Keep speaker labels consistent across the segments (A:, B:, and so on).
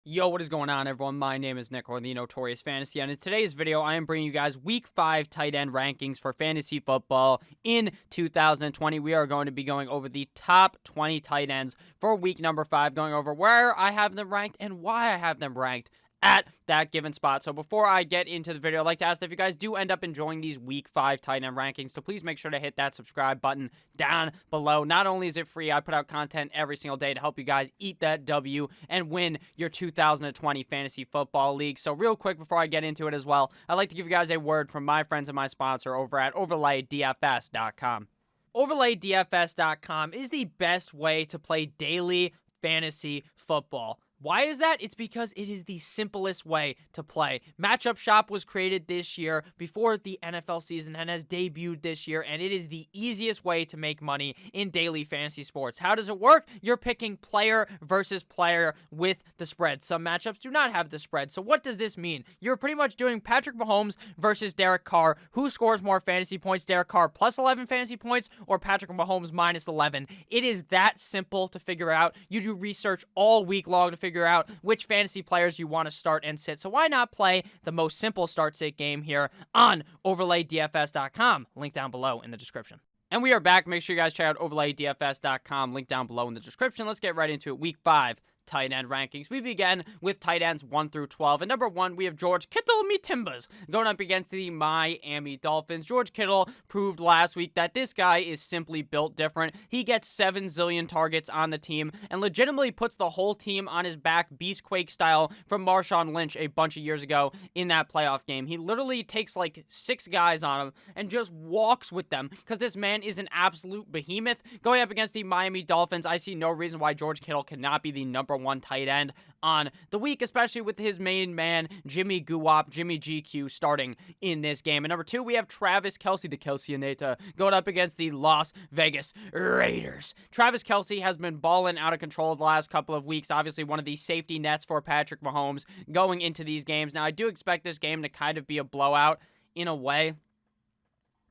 A: Yo, what is going on, everyone? My name is Nick, or the Notorious Fantasy, and in today's video, I am bringing you guys Week 5 tight end rankings for fantasy football in 2020. We are going to be going over the top 20 tight ends for week number 5, going over where I have them ranked and why I have them ranked at that given spot. So before I get into the video, I'd like to ask if you guys do end up enjoying these week 5 tight end rankings, so please make sure to hit that subscribe button down below. Not only is it free, I put out content every single day to help you guys eat that W and win your 2020 fantasy football league. So real quick before I get into it as well, I'd like to give you guys a word from my friends and my sponsor over at OverlayDFS.com. OverlayDFS.com is the best way to play daily fantasy football. Why is that? It's because it is the simplest way to play. Matchup Shop was created this year before the NFL season and has debuted this year, and it is the easiest way to make money in daily fantasy sports. How does it work? You're picking player versus player with the spread. Some matchups do not have the spread. So what does this mean? You're pretty much doing Patrick Mahomes versus Derek Carr. Who scores more fantasy points? Derek Carr plus 11 fantasy points or Patrick Mahomes minus 11? It is that simple to figure out. You do research all week long to figure out which fantasy players you want to start and sit. So why not play the most simple start-sit game here on OverlayDFS.com? Link down below in the description. And we are back. Make sure you guys check out OverlayDFS.com. Link down below in the description. Let's get right into it. Week 5 tight end rankings. We begin with tight ends 1 through 12. And number 1, we have George Kittle me Timbers going up against the Miami Dolphins. George Kittle proved last week that this guy is simply built different. He gets 7 zillion targets on the team and legitimately puts the whole team on his back, Beastquake style, from Marshawn Lynch a bunch of years ago in that playoff game. He literally takes like 6 guys on him and just walks with them because this man is an absolute behemoth. Going up against the Miami Dolphins, I see no reason why George Kittle cannot be the number 1 tight end on the week, especially with his main man, Jimmy GQ, starting in this game. And number 2, we have Travis Kelce, the Kelceanator, going up against the Las Vegas Raiders. Travis Kelce has been balling out of control the last couple of weeks. Obviously, one of the safety nets for Patrick Mahomes going into these games. Now, I do expect this game to kind of be a blowout in a way.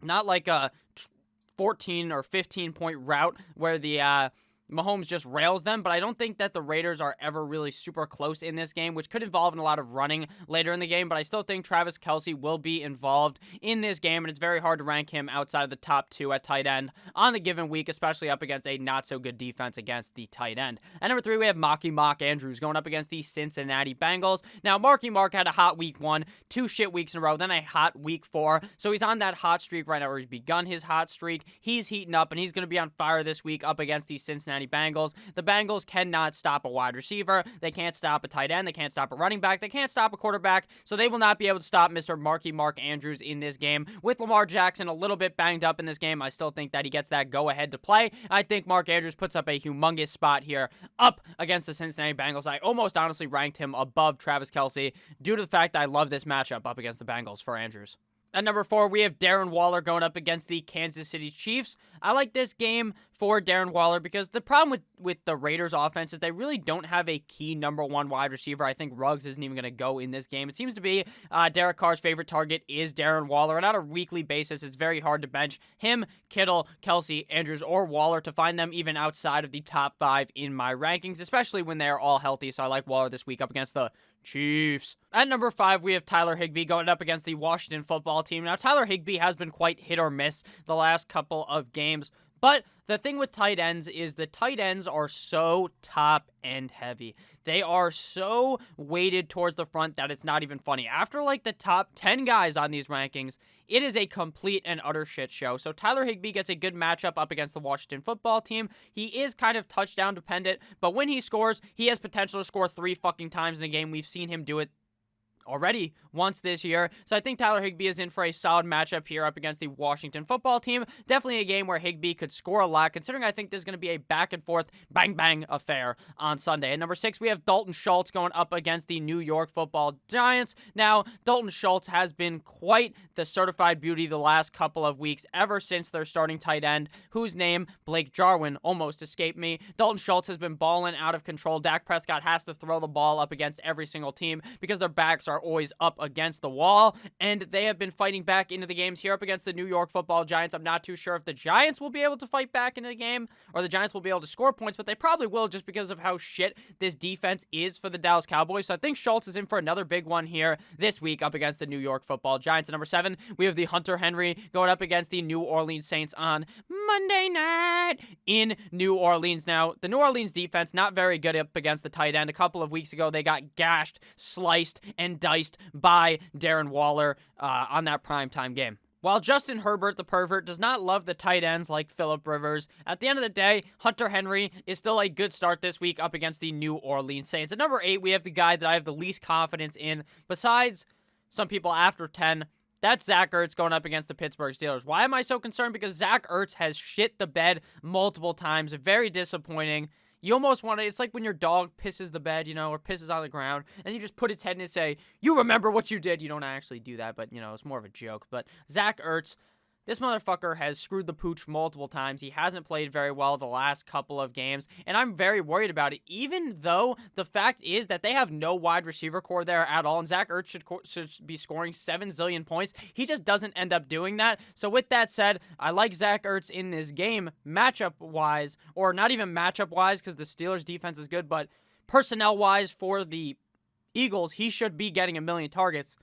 A: Not like a 14 or 15 point route where the Mahomes just rails them, but I don't think that the Raiders are ever really super close in this game, which could involve in a lot of running later in the game, but I still think Travis Kelce will be involved in this game, and it's very hard to rank him outside of the top 2 at tight end on the given week, especially up against a not-so-good defense against the tight end. And number 3, we have Mark Andrews going up against the Cincinnati Bengals. Now, Mark had a hot week 1, 2 shit weeks in a row, then a hot week 4, so he's on that hot streak right now, or he's begun his hot streak. He's heating up, and he's going to be on fire this week up against the Cincinnati Bengals. The Bengals cannot stop a wide receiver. They can't stop a tight end. They can't stop a running back. They can't stop a quarterback. So they will not be able to stop Mr. Mark Andrews in this game. With Lamar Jackson a little bit banged up in this game, I still think that he gets that go-ahead to play. I think Mark Andrews puts up a humongous spot here up against the Cincinnati Bengals. I almost honestly ranked him above Travis Kelce due to the fact that I love this matchup up against the Bengals for Andrews. At number 4, we have Darren Waller going up against the Kansas City Chiefs. I like this game for Darren Waller because the problem with the Raiders offense is they really don't have a key number 1 wide receiver. I think Ruggs isn't even going to go in this game. It seems to be Derek Carr's favorite target is Darren Waller, and on a weekly basis, it's very hard to bench him, Kittle, Kelce, Andrews, or Waller to find them even outside of the top 5 in my rankings, especially when they're all healthy. So I like Waller this week up against the Chiefs. At number 5, we have Tyler Higbee going up against the Washington football team. Now, Tyler Higbee has been quite hit or miss the last couple of games, but the thing with tight ends is the tight ends are so top end heavy. They are so weighted towards the front that it's not even funny. After like the top 10 guys on these rankings, it is a complete and utter shit show. So Tyler Higbee gets a good matchup up against the Washington football team. He is kind of touchdown dependent, but when he scores, he has potential to score 3 fucking times in a game. We've seen him do it already once this year. So I think Tyler Higbee is in for a solid matchup here up against the Washington football team. Definitely a game where Higbee could score a lot, considering I think this is going to be a back and forth bang affair on Sunday. At number 6, we have Dalton Schultz going up against the New York Football Giants. Now, Dalton Schultz has been quite the certified beauty the last couple of weeks, ever since their starting tight end, whose name, Blake Jarwin, almost escaped me. Dalton Schultz has been balling out of control. Dak Prescott has to throw the ball up against every single team because their backs are are always up against the wall, and they have been fighting back into the games here up against the New York Football Giants. I'm not too sure if the Giants will be able to fight back into the game or the Giants will be able to score points, but they probably will just because of how shit this defense is for the Dallas Cowboys. So I think Schultz is in for another big one here this week up against the New York Football Giants. At number 7, we have the Hunter Henry going up against the New Orleans Saints on Monday night in New Orleans. Now, the New Orleans defense, not very good up against the tight end. A couple of weeks ago, they got gashed, sliced, and diced by Darren Waller on that primetime game. While Justin Herbert, the pervert, does not love the tight ends like Phillip Rivers, at the end of the day, Hunter Henry is still a good start this week up against the New Orleans Saints. At number 8, we have the guy that I have the least confidence in, besides some people after 10. That's Zach Ertz going up against the Pittsburgh Steelers. Why am I so concerned? Because Zach Ertz has shit the bed multiple times. Very disappointing. You almost want to, it's like when your dog pisses the bed, or pisses on the ground, and you just put its head in and say, you remember what you did. You don't actually do that, but, it's more of a joke. But Zach Ertz, this motherfucker has screwed the pooch multiple times. He hasn't played very well the last couple of games, and I'm very worried about it, even though the fact is that they have no wide receiver core there at all, and Zach Ertz should be scoring 7 zillion points. He just doesn't end up doing that. So with that said, I like Zach Ertz in this game matchup-wise, or not even matchup-wise because the Steelers' defense is good, but personnel-wise for the Eagles, he should be getting 1 million targets.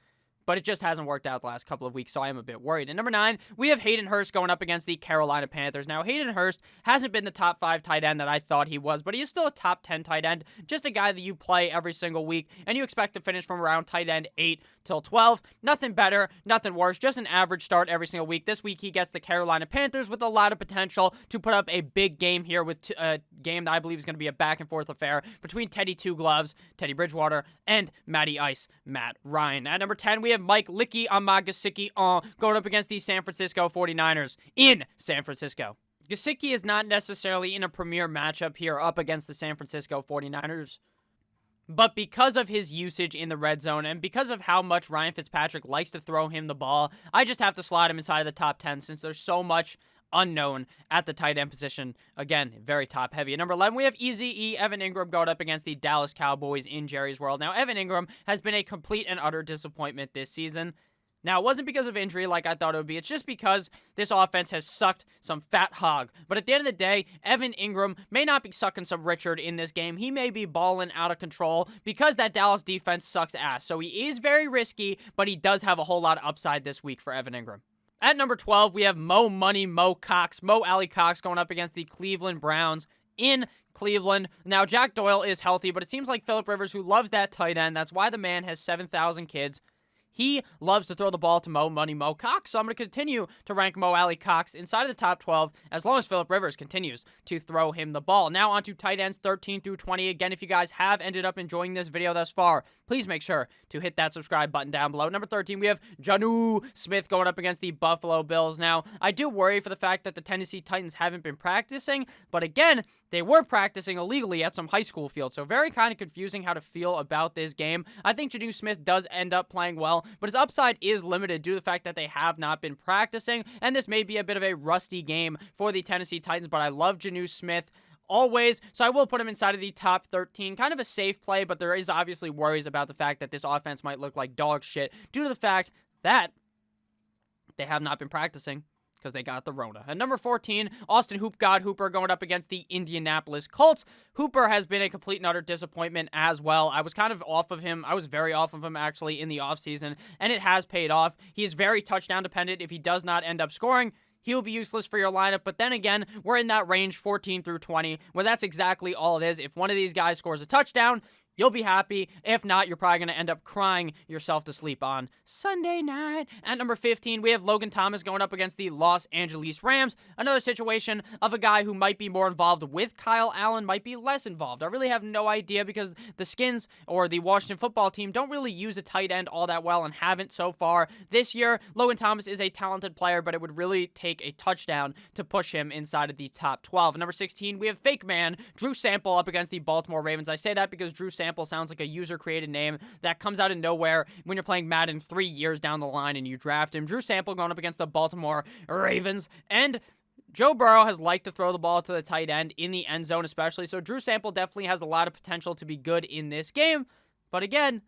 A: But it just hasn't worked out the last couple of weeks, so I am a bit worried. At number 9, we have Hayden Hurst going up against the Carolina Panthers. Now, Hayden Hurst hasn't been the top 5 tight end that I thought he was, but he is still a top 10 tight end, just a guy that you play every single week, and you expect to finish from around tight end 8 till 12. Nothing better, nothing worse, just an average start every single week. This week, he gets the Carolina Panthers with a lot of potential to put up a big game here with a game that I believe is going to be a back-and-forth affair between Teddy Two Gloves, Teddy Bridgewater, and Matty Ice, Matt Ryan. At number 10, we have Mike Licky Amagasicki going up against the San Francisco 49ers in San Francisco. Gesicki is not necessarily in a premier matchup here up against the San Francisco 49ers. But because of his usage in the red zone and because of how much Ryan Fitzpatrick likes to throw him the ball, I just have to slide him inside of the top 10 since there's so much unknown at the tight end position. Again, very top heavy. At number 11, we have Easy Evan Ingram going up against the Dallas Cowboys in Jerry's World. Now, Evan Ingram has been a complete and utter disappointment this season. Now, it wasn't because of injury like I thought it would be. It's just because this offense has sucked some fat hog. But at the end of the day, Evan Ingram may not be sucking some Richard in this game. He may be balling out of control because that Dallas defense sucks ass. So he is very risky, but he does have a whole lot of upside this week for Evan Ingram. At number 12, we have Mo Alley Cox going up against the Cleveland Browns in Cleveland. Now, Jack Doyle is healthy, but it seems like Phillip Rivers, who loves that tight end, that's why the man has 7,000 kids. He loves to throw the ball to Mo Cox, so I'm going to continue to rank Mo Alley Cox inside of the top 12 as long as Phillip Rivers continues to throw him the ball. Now on to tight ends 13 through 20. Again, if you guys have ended up enjoying this video thus far, please make sure to hit that subscribe button down below. Number 13, we have Jonnu Smith going up against the Buffalo Bills. Now, I do worry for the fact that the Tennessee Titans haven't been practicing, but again, they were practicing illegally at some high school field, so very kind of confusing how to feel about this game. I think Jonnu Smith does end up playing well, but his upside is limited due to the fact that they have not been practicing, and this may be a bit of a rusty game for the Tennessee Titans, but I love Jonnu Smith always, so I will put him inside of the top 13. Kind of a safe play, but there is obviously worries about the fact that this offense might look like dog shit due to the fact that they have not been practicing because they got the Rona. At number 14, Austin Hooper going up against the Indianapolis Colts. Hooper has been a complete and utter disappointment as well. I was kind of off of him. I was very off of him, actually, in the offseason, and it has paid off. He is very touchdown dependent. If he does not end up scoring, he'll be useless for your lineup. But then again, we're in that range 14 through 20, where that's exactly all it is. If one of these guys scores a touchdown, you'll be happy. If not, you're probably going to end up crying yourself to sleep on Sunday night. At number 15, we have Logan Thomas going up against the Los Angeles Rams. Another situation of a guy who might be more involved with Kyle Allen, might be less involved. I really have no idea because the Skins or the Washington football team don't really use a tight end all that well and haven't so far this year. Logan Thomas is a talented player, but it would really take a touchdown to push him inside of the top 12. At number 16, we have fake man Drew Sample up against the Baltimore Ravens. I say that because Drew Sample sounds like a user-created name that comes out of nowhere when you're playing Madden 3 years down the line and you draft him. Drew Sample going up against the Baltimore Ravens, and Joe Burrow has liked to throw the ball to the tight end in the end zone especially, so Drew Sample definitely has a lot of potential to be good in this game. But again,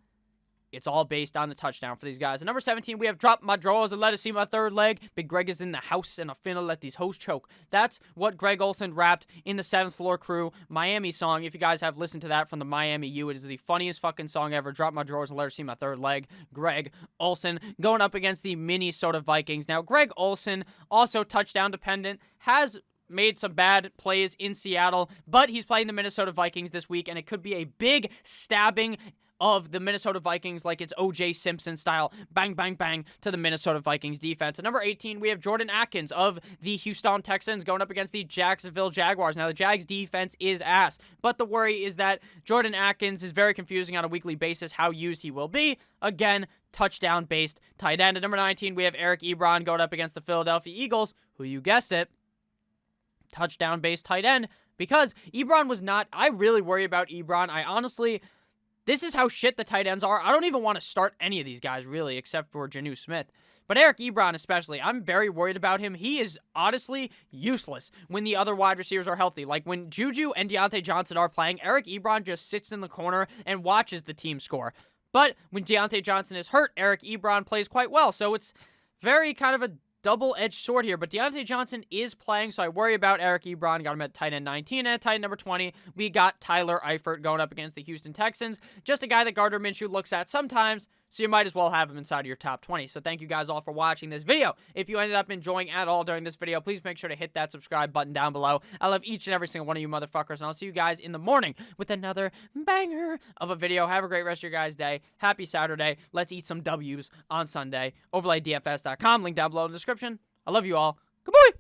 A: it's all based on the touchdown for these guys. At number 17, we have Drop My Drawers and Let Us See My Third Leg. Big Greg is in the house and I'm finna let these hoes choke. That's what Greg Olsen rapped in the 7th Floor Crew Miami song. If you guys have listened to that from the Miami U, it is the funniest fucking song ever. Drop My Drawers and Let Her See My Third Leg. Greg Olsen going up against the Minnesota Vikings. Now, Greg Olsen, also touchdown dependent, has made some bad plays in Seattle, but he's playing the Minnesota Vikings this week, and it could be a big stabbing of the Minnesota Vikings like it's O.J. Simpson style, bang, bang, bang, to the Minnesota Vikings defense. At number 18, we have Jordan Atkins of the Houston Texans going up against the Jacksonville Jaguars. Now, the Jags defense is ass, but the worry is that Jordan Atkins is very confusing on a weekly basis how used he will be. Again, touchdown-based tight end. At number 19, we have Eric Ebron going up against the Philadelphia Eagles, who, you guessed it, touchdown-based tight end, because Ebron was not... I really worry about Ebron. I honestly... This is how shit the tight ends are. I don't even want to start any of these guys, really, except for Jonnu Smith. But Eric Ebron especially, I'm very worried about him. He is honestly useless when the other wide receivers are healthy. Like when Juju and Deontay Johnson are playing, Eric Ebron just sits in the corner and watches the team score. But when Deontay Johnson is hurt, Eric Ebron plays quite well. So it's very kind of a double-edged sword here, but Deontay Johnson is playing, so I worry about Eric Ebron. Got him at tight end 19, and at tight end number 20, we got Tyler Eifert going up against the Houston Texans. Just a guy that Gardner Minshew looks at sometimes, so you might as well have him inside of your top 20. So thank you guys all for watching this video. If you ended up enjoying at all during this video, please make sure to hit that subscribe button down below. I love each and every single one of you motherfuckers, and I'll see you guys in the morning with another banger of a video. Have a great rest of your guys' day. Happy Saturday. Let's eat some W's on Sunday. OverlayDFS.com, link down below in the description. I love you all. Goodbye.